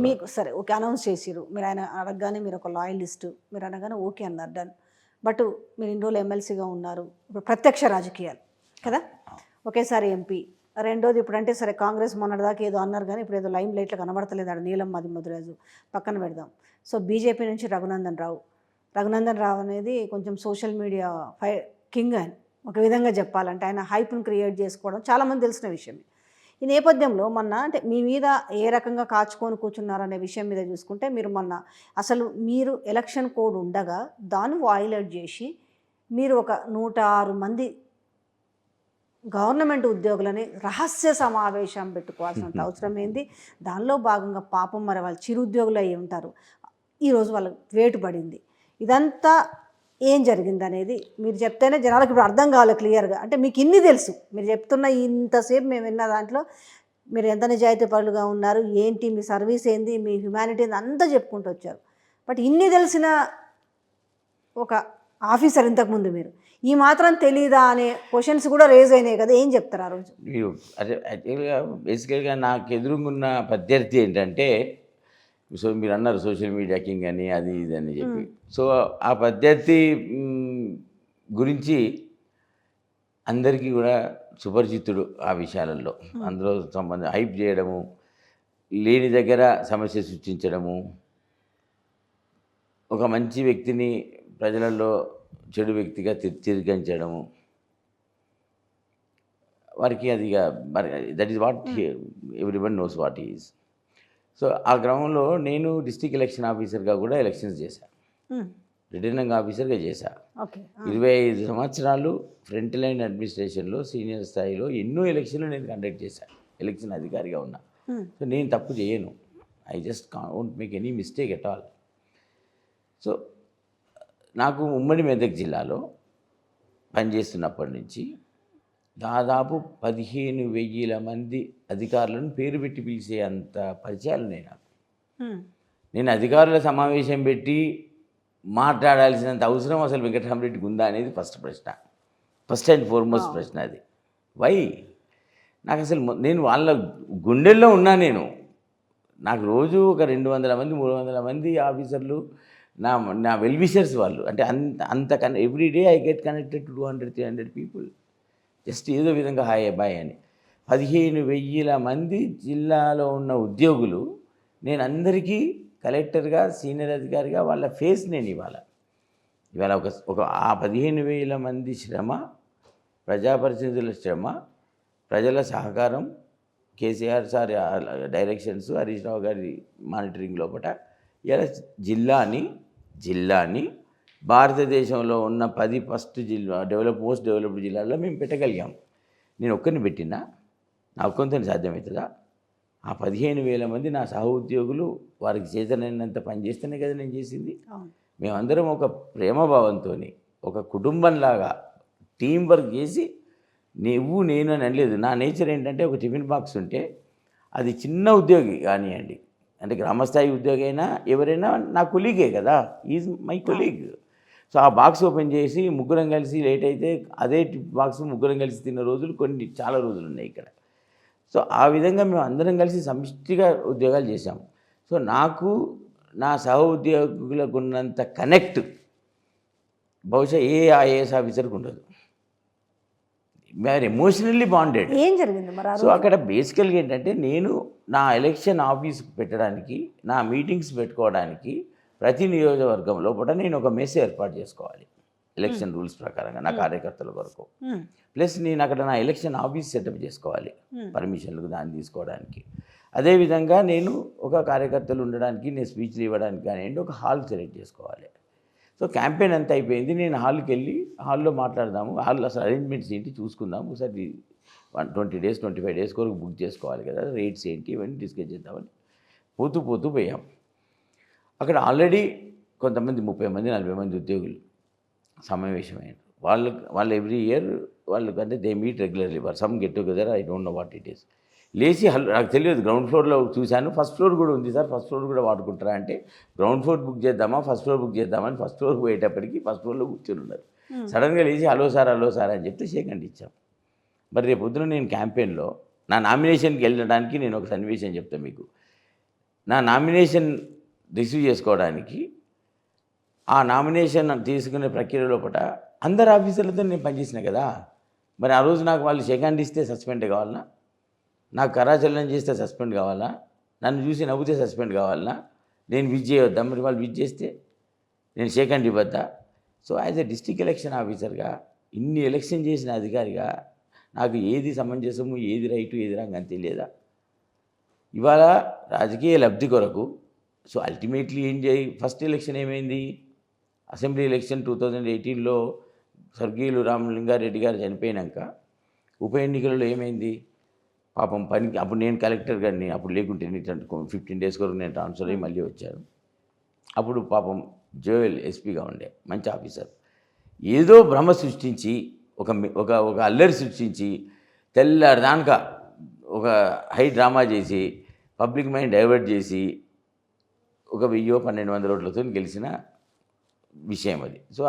మీకు సరే okay announce చేసిర్రు. మీరు ఆయన అడగగానే మీరు ఒక లాయలిస్ట్. మీరు అనగానే ఓకే అన్నారు డన్. బట్ మీరు ఇన్ని రోజులు ఎమ్మెల్సీగా ఉన్నారు. ఇప్పుడు ప్రత్యక్ష రాజకీయాలు కదా! ఒకేసారి ఎంపీ. రెండోది ఇప్పుడంటే సరే కాంగ్రెస్ మొన్నటిదాకా ఏదో అన్నారు కానీ ఇప్పుడు ఏదో లైమ్ లైట్‌లో కనబడతలేదు ఆడ నీలం మధురాజు పక్కన పెడదాం. సో బీజేపీ నుంచి రఘునందన్ రావు. రఘునందన్ రావు అనేది కొంచెం సోషల్ మీడియా కింగ్ ఆయన. ఒక విధంగా చెప్పాలంటే ఆయన హైప్‌ని క్రియేట్ చేసుకోవడం చాలామంది తెలిసిన విషయమే. ఈ నేపథ్యంలో మొన్న అంటే మీ మీద ఏ రకంగా కాచుకొని కూర్చున్నారనే విషయం మీద చూసుకుంటే మీరు మొన్న అసలు మీరు ఎలక్షన్ కోడ్ ఉండగా దాన్ని వయలేట్ చేసి మీరు ఒక 106 మంది గవర్నమెంట్ ఉద్యోగులని రహస్య సమావేశం పెట్టుకోవాల్సినంత అవసరం ఏంది. దానిలో భాగంగా పాపం మరి వాళ్ళు చిరుద్యోగులు అయి ఉంటారు. ఈరోజు వాళ్ళకి వేటు పడింది. ఇదంతా ఏం జరిగిందనేది మీరు చెప్తేనే జనాలకు ఇప్పుడు అర్థం కావాలి క్లియర్గా. అంటే మీకు ఇన్ని తెలుసు, మీరు చెప్తున్న ఇంతసేపు మేము విన్న దాంట్లో మీరు ఎంత నిజాయితీ పరులుగా ఉన్నారు, ఏంటి మీ సర్వీస్ ఏంది, మీ హ్యుమానిటీ ఏంది అంతా చెప్పుకుంటూ వచ్చారు. బట్ ఇన్ని తెలిసిన ఒక ఆఫీసర్ ఇంతకుముందు మీరు ఈ మాత్రం తెలీదా అనే క్వశ్చన్స్ కూడా రేజ్ అయినాయి కదా, ఏం చెప్తారు ఆ రోజు? మీరు అదే యాక్చువల్గా బేసికల్గా నాకు ఎదురుగున్న ప్రత్యర్థి ఏంటంటే, సో మీరు అన్నారు సోషల్ మీడియా కింగ్ అని అది ఇది అని చెప్పి. సో ఆ ప్రత్యర్థి గురించి అందరికీ కూడా సుపరిచితుడు ఆ విషయాలలో. అందులో హైప్ చేయడము, లేని దగ్గర సమస్య సృష్టించడము, ఒక మంచి వ్యక్తిని ప్రజలలో చెడు వ్యక్తిగా చిత్రీకరించడము, వారికి అది మరి that is what everyone knows what is. So ఆ క్రమంలో నేను డిస్ట్రిక్ట్ ఎలక్షన్ ఆఫీసర్గా కూడా ఎలక్షన్స్ చేశాను, రిటర్నింగ్ ఆఫీసర్గా చేశాను. 25 సంవత్సరాలు ఫ్రంట్ లైన్ అడ్మినిస్ట్రేషన్లో సీనియర్ స్థాయిలో ఎన్నో ఎలక్షన్లు నేను కండక్ట్ చేశాను, ఎలక్షన్ అధికారిగా ఉన్నా. సో నేను తప్పు చేయను, I just can't make any mistake at all. So నాకు ఉమ్మడి మెదక్ జిల్లాలో పనిచేస్తున్నప్పటి నుంచి దాదాపు 15,000 మంది అధికారులను పేరు పెట్టి పిలిచే అంత పరిచయాలు నాకు. నేను అధికారుల సమావేశం పెట్టి మాట్లాడాల్సినంత అవసరం అసలు వెంకటరామరెడ్డికి ఉందా అనేది ఫస్ట్ ప్రశ్న, ఫస్ట్ అండ్ ఫార్మోస్ట్ ప్రశ్న అది. వై? నాకు అసలు నేను వాళ్ళ గుండెల్లో ఉన్నా. నాకు రోజు ఒక 200 మంది 300 మంది ఆఫీసర్లు నా వెల్విషర్స్ వాళ్ళు. అంటే అంత every day I get connected to 200-300 people. Just ఏదో విధంగా హాయ్ బాయ్ అని 15,000 మంది జిల్లాలో ఉన్న ఉద్యోగులు, నేను అందరికీ కలెక్టర్గా సీనియర్ అధికారిగా వాళ్ళ ఫేస్ నేను ఇవాళ ఒక ఆ 15,000 మంది శ్రమ, ప్రజాప్రతినిధుల శ్రమ, ప్రజల సహకారం, కేసీఆర్ సార్ డైరెక్షన్స్, హరీష్ రావు గారి మానిటరింగ్ లోపల ఇలా జిల్లాని భారతదేశంలో ఉన్న 10 ఫస్ట్ మోస్ట్ డెవలప్డ్ జిల్లాల్లో మేము పెట్టగలిగాం. నేను ఒక్కరిని పెట్టినా నా ఒక్కంతో సాధ్యమవుతుందా? ఆ 15,000 మంది నా సహ ఉద్యోగులు వారికి చేతనైనంత పని చేస్తేనే కదా నేను చేసింది. మేమందరం ఒక ప్రేమభావంతో ఒక కుటుంబంలాగా టీం వర్క్ చేసి, నువ్వు నేను అని అనలేదు. నా నేచర్ ఏంటంటే, ఒక టిఫిన్ బాక్స్ ఉంటే అది చిన్న ఉద్యోగి కానివ్వండి, అంటే గ్రామస్థాయి ఉద్యోగి అయినా ఎవరైనా నా కొలీగే కదా, ఈజ్ మై కొలీగ్. సో ఆ బాక్స్ ఓపెన్ చేసి ముగ్గురం కలిసి లేట్ అయితే అదే బాక్స్ ముగ్గురం కలిసి తిన్న రోజులు చాలా రోజులు ఉన్నాయి ఇక్కడ. సో ఆ విధంగా మేము అందరం కలిసి సమిష్టిగా ఉద్యోగాలు చేశాము. సో నాకు నా సహ ఉద్యోగులకు ఉన్నంత కనెక్ట్ బహుశా ఏ ఐఏఎస్ ఆఫీసర్కి ఉండదు. We are emotionally bonded. ఏం జరిగింది మరి? సో అక్కడ బేసికల్గా ఏంటంటే, నేను నా ఎలక్షన్ ఆఫీస్ పెట్టడానికి, నా మీటింగ్స్ పెట్టుకోవడానికి ప్రతి నియోజకవర్గం లోపల నేను ఒక మెస్ ఏర్పాటు చేసుకోవాలి ఎలక్షన్ రూల్స్ ప్రకారంగా నా కార్యకర్తల కొరకు. ప్లస్ నేను అక్కడ నా ఎలక్షన్ ఆఫీస్ సెటప్ చేసుకోవాలి పర్మిషన్లకు దాన్ని తీసుకోవడానికి. అదేవిధంగా నేను ఒక కార్యకర్తలు ఉండడానికి, నేను స్పీచ్లు ఇవ్వడానికి కానివ్వండి ఒక హాల్ సెలెక్ట్ చేసుకోవాలి. సో క్యాంపెయిన్ అంతా అయిపోయింది. నేను హాల్కి వెళ్ళి హాల్లో మాట్లాడదాము, హాల్లో అసలు అరేంజ్మెంట్స్ ఏంటి చూసుకుందాము, ఒకసారి 20 days 25 days వరకు బుక్ చేసుకోవాలి కదా, రేట్స్ ఏంటి ఇవన్నీ డిస్కస్ చేద్దామని పోతూ పోయాం. అక్కడ ఆల్రెడీ కొంతమంది 30 మంది 40 మంది ఉద్యోగులు సమావేశమయ్యారు. వాళ్ళు ఎవ్రీ ఇయర్ అంటే they meet regularly, some get together, I don't know what it is. లేచి నాకు తెలియదు, గ్రౌండ్ ఫ్లోర్లో చూశాను, ఫస్ట్ ఫ్లోర్ కూడా ఉంది సార్, ఫస్ట్ ఫ్లోర్ కూడా వాడుకుంటారా అంటే, గ్రౌండ్ ఫ్లోర్ బుక్ చేద్దామా ఫస్ట్ ఫ్లోర్ బుక్ చేద్దామని ఫస్ట్ ఫ్లోర్ పోయేటప్పటికి ఫస్ట్ ఫ్లోర్లో కూర్చొని ఉన్నారు. సడన్గా లేచి హలో సార్ అని చెప్తే షేక్ హ్యాండ్ ఇచ్చాం. మరి రేపు పొద్దున నేను క్యాంపెయిన్లో నా నామినేషన్కి వెళ్ళడానికి నేను ఒక సన్నివేశం చెప్తాను మీకు. నా నామినేషన్ రిసీవ్ చేసుకోవడానికి ఆ నామినేషన్ తీసుకునే ప్రక్రియ లోపల అందరు ఆఫీసర్లతో నేను పనిచేసిన కదా. మరి ఆ రోజు నాకు వాళ్ళు సెకండ్ ఇస్తే సస్పెండ్ కావాలన్నా, నాకు కరాచలనం చేస్తే సస్పెండ్ కావాలా, నన్ను చూసి నవ్వుతే సస్పెండ్ కావాలన్నా, నేను విజ్ చేయొద్దా? మరి వాళ్ళు విజ్ చేస్తే నేను సెకండ్ ఇవ్వద్దా? So as a district election ఆఫీసర్గా, ఇన్ని ఎలక్షన్ చేసిన అధికారిగా నాకు ఏది సమంజసము, ఏది రైటు, ఏది రాంగ్ అని తెలియదా? ఇవాళ రాజకీయ లబ్ధి కొరకు సో అల్టిమేట్లీ ఏం చేయి, ఫస్ట్ ఎలక్షన్ ఏమైంది, అసెంబ్లీ ఎలక్షన్ 2018లో స్వర్గీయులు రామలింగారెడ్డి గారు చనిపోయినాక ఉప ఎన్నికలలో ఏమైంది, పాపం పనికి అప్పుడు నేను కలెక్టర్ గారిని అప్పుడు లేకుంటే 15 డేస్ వరకు నేను ట్రాన్స్ఫర్ అయ్యి మళ్ళీ వచ్చాను. అప్పుడు పాపం జోయల్ ఎస్పీగా ఉండే మంచి ఆఫీసర్, ఏదో భ్రమ సృష్టించి ఒక ఒక ఒక అల్లరి సృష్టించి తెల్లారిదానక ఒక హై డ్రామా చేసి పబ్లిక్ మైండ్ డైవర్ట్ చేసి ఒక 1000-1200 ఓట్లతో గెలిచిన విషయం అది. సో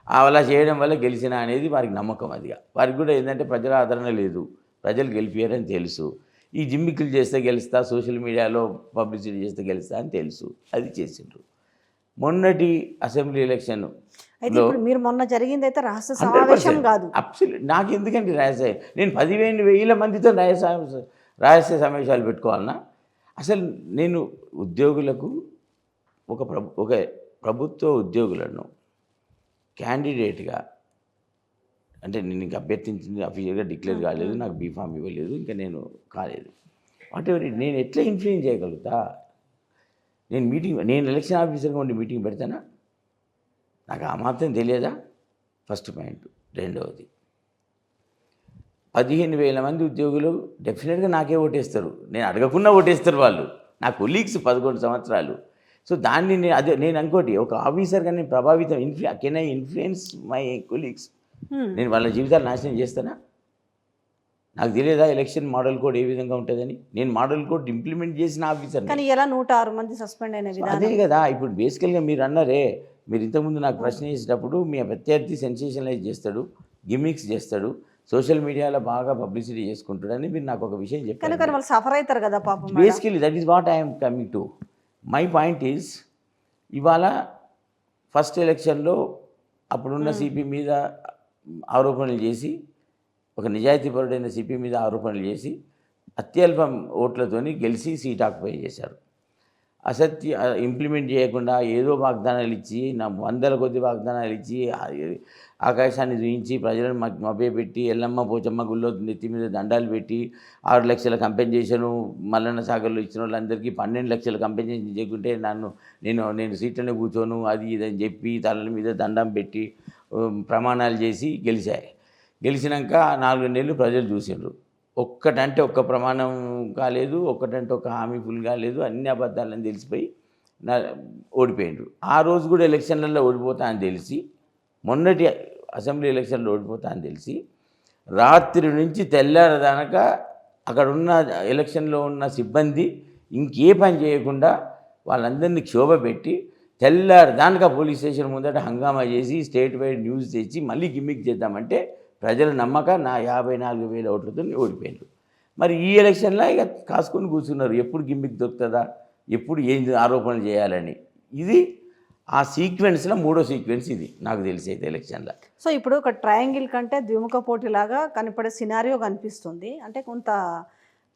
అలా చేయడం వల్ల గెలిచిన అనేది వారికి నమ్మకం. అదిగా వారికి కూడా ఏంటంటే ప్రజల ఆదరణ లేదు, ప్రజలు గెలిపారని తెలుసు. ఈ జిమ్మికులు చేస్తే గెలుస్తా, సోషల్ మీడియాలో పబ్లిసిటీ చేస్తే గెలుస్తా అని తెలుసు, అది చేసిండ్రు. మొన్నటి అసెంబ్లీ ఎలక్షన్ అయితే ఇప్పుడు మీరు మొన్న జరిగింది అయితే రహస్య సమావేశం కాదు. అబ్సల్యూట్. నాకు ఎందుకంటే నేను 10,000 మందితో రహస్య సమావేశాలు పెట్టుకోవాలన్నా? అసలు నేను ఉద్యోగులకు ఒక ప్రభుత్వ ఉద్యోగులను క్యాండిడేట్గా, అంటే నేను ఇంకా అభ్యర్థించింది అఫీషియల్గా డిక్లేర్ కాలేదు, నాకు బీఫామ్ ఇవ్వలేదు, ఇంకా నేను కాలేదు. వాట్ ఎవర్ నేను ఎట్లా ఇన్ఫ్లుయెన్స్ చేయగలుగుతా? నేను ఎలక్షన్ ఆఫీసర్గా ఉండి మీటింగ్ పెడతానా? నాకు ఆ మాత్రం తెలియదా? First point. రెండవది, 15,000 మంది ఉద్యోగులు డెఫినెట్గా నాకే ఓటేస్తారు, నేను అడగకుండా ఓటేస్తారు వాళ్ళు, నా కొలీగ్స్ 11 సంవత్సరాలు. సో దాన్ని నేను అనుకోటి ఒక ఆఫీసర్గా నేను ప్రభావితం can I influence my colleagues? నేను వాళ్ళ జీవితాలు నాశనం చేస్తానా? నాకు తెలియదా ఎలక్షన్ మోడల్ కోడ్ ఏ విధంగా ఉంటుందని? నేను మోడల్ కోడ్ ఇంప్లిమెంట్ చేసిన ఆఫీసర్. కానీ ఎలా 106 మంది సస్పెండ్ అయిన విధానం అదే కదా. ఇప్పుడు బేసికల్గా మీరు అన్నారే, మీరు ఇంతకుముందు నాకు ప్రశ్న చేసేటప్పుడు మీ ప్రత్యర్థి సెన్సేషనలైజ్ చేస్తాడు, గిమిక్స్ చేస్తాడు, సోషల్ మీడియాలో బాగా పబ్లిసిటీ చేసుకుంటాడని మీరు నాకు ఒక విషయం చెప్పారు. కానీ వాళ్ళు సఫర్ అవుతారు కదా పాపం. Basically that is what I'm coming to. My point is, ఇవాళ ఫస్ట్ ఎలక్షన్లో అప్పుడున్న సిపి మీద ఆరోపణలు చేసి, ఒక నిజాయితీపరుడైన సిపి మీద ఆరోపణలు చేసి అత్యల్పం ఓట్లతోని గెలిచి సీట్ ఆక్యుపై చేశారు. ఇంప్లిమెంట్ చేయకుండా ఏదో వాగ్దానాలు ఇచ్చి, నా 100 కొద్ది వాగ్దానాలు ఇచ్చి ఆకాశాన్ని చూయించి ప్రజలను మభ్యపెట్టి ఎల్లమ్మ పోచమ్మ గుళ్ళో నెత్తి మీద దండాలు పెట్టి 6 లక్షల కంపెన్సేషను మల్లన్న సాగర్లో ఇచ్చిన వాళ్ళందరికీ 12 లక్షల కంపెన్సేషన్ చేయకుంటే నేను సీట్లోనే కూర్చోను అది ఇదని చెప్పి తలల మీద దండం పెట్టి ప్రమాణాలు చేసి గెలిచినాక 4 నెలలు ప్రజలు చూసిండ్రు. ఒక్కటంటే ఒక్క ప్రమాణం కాలేదు, ఒక్కటంటే ఒక హామీ ఫుల్ కాలేదు, అన్ని అబద్ధాలని తెలిసిపోయి ఓడిపోయిండ్రు. ఆ రోజు కూడా ఎలక్షన్లలో ఓడిపోతా అని తెలిసి, మొన్నటి అసెంబ్లీ ఎలక్షన్లో ఓడిపోతా అని తెలిసి, రాత్రి నుంచి తెల్లారదానక అక్కడ ఉన్న ఎలక్షన్లో ఉన్న సిబ్బంది ఇంకే పని చేయకుండా వాళ్ళందరినీ క్షోభ పెట్టి తెల్లారదానక పోలీస్ స్టేషన్ ముందట హంగామా చేసి స్టేట్ వైడ్ న్యూస్ తెచ్చి మళ్ళీ గిమ్మిక్ చేద్దామంటే ప్రజల నమ్మక నా 54,000 ఓట్లతో ఓడిపోయారు. మరి ఈ ఎలక్షన్లో ఇక కాసుకొని కూర్చున్నారు, ఎప్పుడు గిమ్మిక్ దొరుకుతుందా, ఎప్పుడు ఏం ఆరోపణలు చేయాలని. ఇది ఆ సీక్వెన్స్లో 3వ సీక్వెన్స్ ఇది నాకు తెలిసి అయితే ఎలక్షన్లో. సో ఇప్పుడు ఒక ట్రయాంగిల్ కంటే ద్విముఖ పోటీలాగా కనపడే సినారియో కనిపిస్తుంది. అంటే కొంత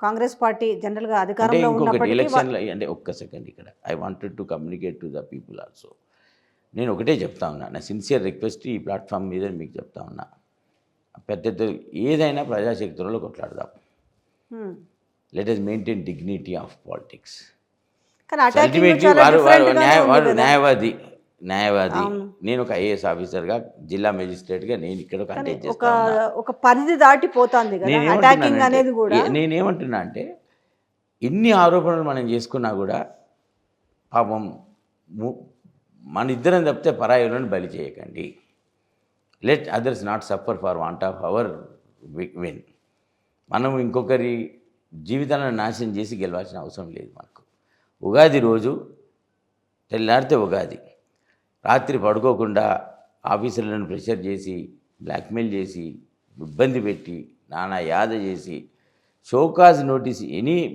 కాంగ్రెస్ పార్టీ జనరల్గా అధికారంలో ఉన్నప్పటికీ ఎలక్షన్లో అంటే ఒక్క సెకండ్ ఇక్కడ I wanted to communicate to the people also. నేను ఒకటే చెప్తా ఉన్నా, నా సిన్సియర్ రిక్వెస్ట్ ఈ ప్లాట్ఫామ్ మీద మీకు చెప్తా ఉన్నా, పెద్ద ఏదైనా ప్రజాశక్తులలో కొట్లాడదాం. Let us maintain dignity of politics. Ultimately వారు న్యాయవాది. నేను ఒక ఐఏఎస్ ఆఫీసర్గా, జిల్లా మెజిస్ట్రేట్గా నేను ఇక్కడ కంటెస్ట్ చేస్తా ఉన్నా. ఒక పరిధి దాటిపోతుంది కదా అటాకింగ్ అనేది కూడా. నేనేమంటున్నా అంటే, ఎన్ని ఆరోపణలు మనం చేసుకున్నా కూడా పాపం మన ఇద్దరం తప్పితే పరాయులను బలి చేయకండి. Let others not suffer for want of our win. మనం ఇంకొకరి జీవితాలను నాశనం చేసి గెలవాల్సిన అవసరం లేదు మనకు. ఉగాది రోజు తెల్లారితే ఉగాది, రాత్రి పడుకోకుండా ఆఫీసులను ప్రెషర్ చేసి, బ్లాక్మెయిల్ చేసి, ఇబ్బంది పెట్టి, నానా యాద చేసి, షోకాజ్ నోటీస్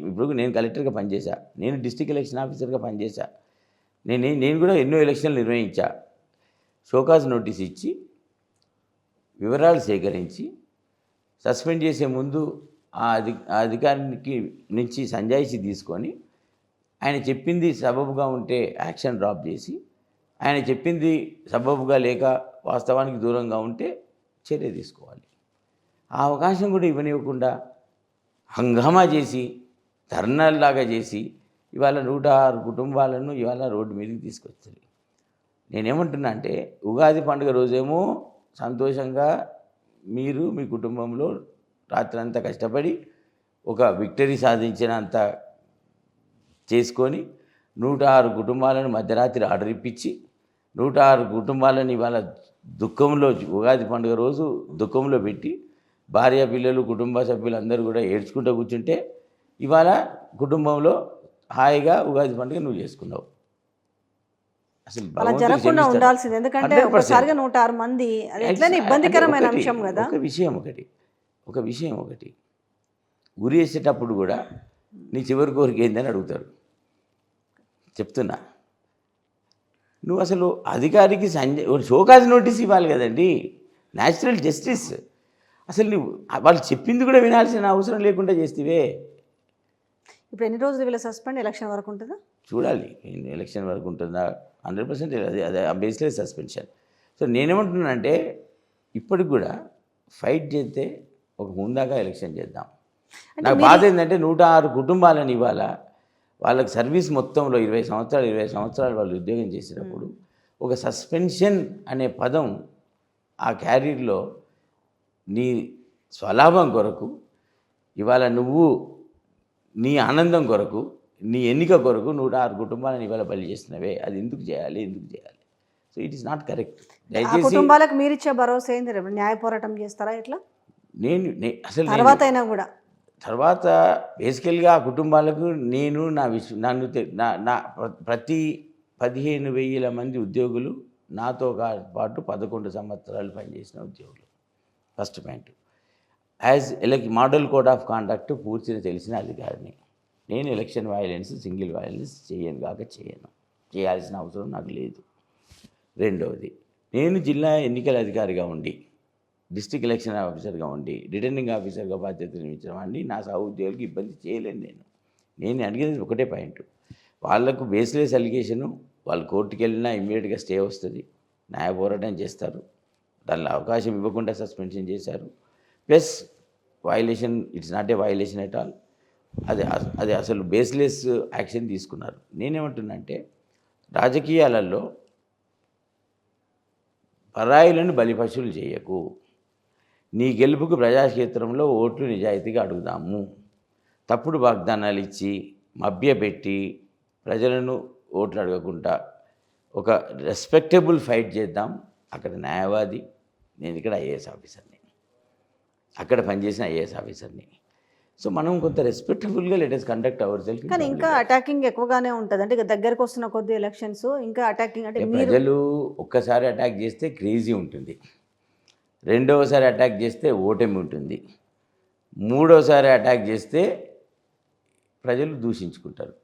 ఇప్పుడు నేను కలెక్టర్గా పనిచేశా, నేను డిస్ట్రిక్ట్ ఎలక్షన్ ఆఫీసర్గా పనిచేశా, నేను కూడా ఎన్నో ఎలక్షన్లు నిర్వహించా. షోకాజ్ నోటీస్ ఇచ్చి వివరాలు సేకరించి సస్పెండ్ చేసే ముందు ఆ అధికారికి నుంచి సంజాయిషి తీసుకొని ఆయన చెప్పింది సబబుగా ఉంటే యాక్షన్ డ్రాప్ చేసి, ఆయన చెప్పింది సబబుగా లేక వాస్తవానికి దూరంగా ఉంటే చర్య తీసుకోవాలి. ఆ అవకాశం కూడా ఇవ్వనివ్వకుండా హంగామా చేసి ధర్నాల్లాగా చేసి ఇవాళ 106 కుటుంబాలను ఇవాళ రోడ్డు మీదకి తీసుకొచ్చారు. నేనేమంటున్నా అంటే ఉగాది పండుగ రోజేమో సంతోషంగా మీరు మీ కుటుంబంలో రాత్రంతా కష్టపడి ఒక విక్టరీ సాధించినంత చేసుకొని 106 కుటుంబాలను మధ్యరాత్రి ఆర్డర్ ఇప్పించి 106 కుటుంబాలను ఇవాళ దుఃఖంలో ఉగాది పండుగ రోజు దుఃఖంలో పెట్టి భార్య పిల్లలు కుటుంబ సభ్యులు అందరూ కూడా ఏడ్చుకుంటూ కూర్చుంటే ఇవాళ కుటుంబంలో హాయిగా ఉగాది పండుగ నువ్వు చేసుకున్నావు. అసలు అలా జరగకుండా ఉండాల్సింది, ఎందుకంటే ఒకసారిగా 106 మంది అది ఎట్లనే ఇబ్బందికరమైన అంశం కదా. ఒక విషయం ఒకటి ఉరి వేసేటప్పుడు కూడా నీ చివరి కోరిక ఏందని అడుగుతారు. చెప్తున్నా, నువ్వు అసలు అధికారికి షోకాజ్ నోటీస్ ఇవ్వాలి కదండి, న్యాచురల్ జస్టిస్. అసలు నువ్వు వాళ్ళు చెప్పింది కూడా వినాల్సిన అవసరం లేకుండా చేస్తేవే. ఇప్పుడు ఎన్ని రోజులు వీళ్ళ సస్పెండ్, ఎలక్షన్ వరకు ఉంటుందా చూడాలి. ఎలక్షన్ వరకు ఉంటుందా? 100% అదే బేస్లెస్ సస్పెన్షన్. సో నేనేమంటున్నానంటే ఇప్పటికి కూడా ఫైట్ చేస్తే ఒక హుందాగా ఎలక్షన్ చేద్దాం. నాకు బాధ ఏంటంటే 106 కుటుంబాలను ఇవాళ వాళ్ళకి సర్వీస్ మొత్తంలో 20 సంవత్సరాలు వాళ్ళు ఉద్యోగం చేసినప్పుడు ఒక సస్పెన్షన్ అనే పదం ఆ క్యారీర్లో నీ స్వలాభం కొరకు ఇవాళ నువ్వు నీ ఆనందం కొరకు నీ ఎన్నిక కొరకు 106 కుటుంబాలను ఇవాళ బలి చేసినవే. అది ఎందుకు చేయాలి? So it is not correct. దయచేసి కుటుంబాలకు మీరు ఇచ్చే భరోసా ఏంది? న్యాయ పోరాటం చేస్తారా ఎట్లా? అసలు తర్వాత అయినా కూడా తర్వాత బేసికల్గా ఆ కుటుంబాలకు నా ప్రతి 15,000 మంది ఉద్యోగులు నాతో పాటు 11 సంవత్సరాలు పనిచేసిన ఉద్యోగులు. First point, model code of conduct పూర్తిగా తెలిసిన అధికారిని. నేను ఎలక్షన్ వైలెన్స్, సింగిల్ వైలెన్స్ చేయను, చేయాల్సిన అవసరం నాకు లేదు. రెండవది, నేను జిల్లా ఎన్నికల అధికారిగా ఉండి డిస్ట్రిక్ట్ ఎలక్షన్ ఆఫీసర్గా ఉండి రిటర్నింగ్ ఆఫీసర్గా బాధ్యతలు నిర్వహించిన వాడిని నా సహోద్యోగులకు ఇబ్బంది చేయలేను. నేను అడిగేది ఒకటే పాయింట్, వాళ్లకు బేస్లెస్ అలిగేషను, వాళ్ళు కోర్టుకు వెళ్ళినా ఇమ్మీడియట్గా స్టే వస్తుంది, న్యాయ పోరాటం చేస్తారు. దానిలో అవకాశం ఇవ్వకుండా సస్పెన్షన్ చేశారు. Plus violation, it's not a violation at all. అది అసలు బేస్లెస్ యాక్షన్ తీసుకున్నారు. నేనేమంటున్నా అంటే రాజకీయాలలో పరాయిలను బలిపశువులు చేయకు. నీ గెలుపుకు ప్రజాక్షేత్రంలో ఓట్లు నిజాయితీగా అడుగుదాము. తప్పుడు వాగ్దానాలు ఇచ్చి మభ్యపెట్టి ప్రజలను ఓట్లు అడగకుండా ఒక రెస్పెక్టబుల్ ఫైట్ చేద్దాం. అక్కడ న్యాయవాది, నేను ఇక్కడ ఐఏఎస్ ఆఫీసర్ని, అక్కడ పనిచేసిన ఐఏఎస్ ఆఫీసర్ని. సో మనం కొంత రెస్పెక్టబుల్గా let us conduct our self. కానీ ఇంకా అటాకింగ్ ఎక్కువగానే ఉంటుంది. అంటే ఇక దగ్గరకు వస్తున్న కొద్ది ఎలక్షన్స్ ఇంకా అటాకింగ్. అంటే ప్రజలు ఒక్కసారి అటాక్ చేస్తే క్రేజీ ఉంటుంది, రెండవసారి అటాక్ చేస్తే ఓటమి ఉంటుంది, మూడోసారి అటాక్ చేస్తే ప్రజలు దూషించుకుంటారు.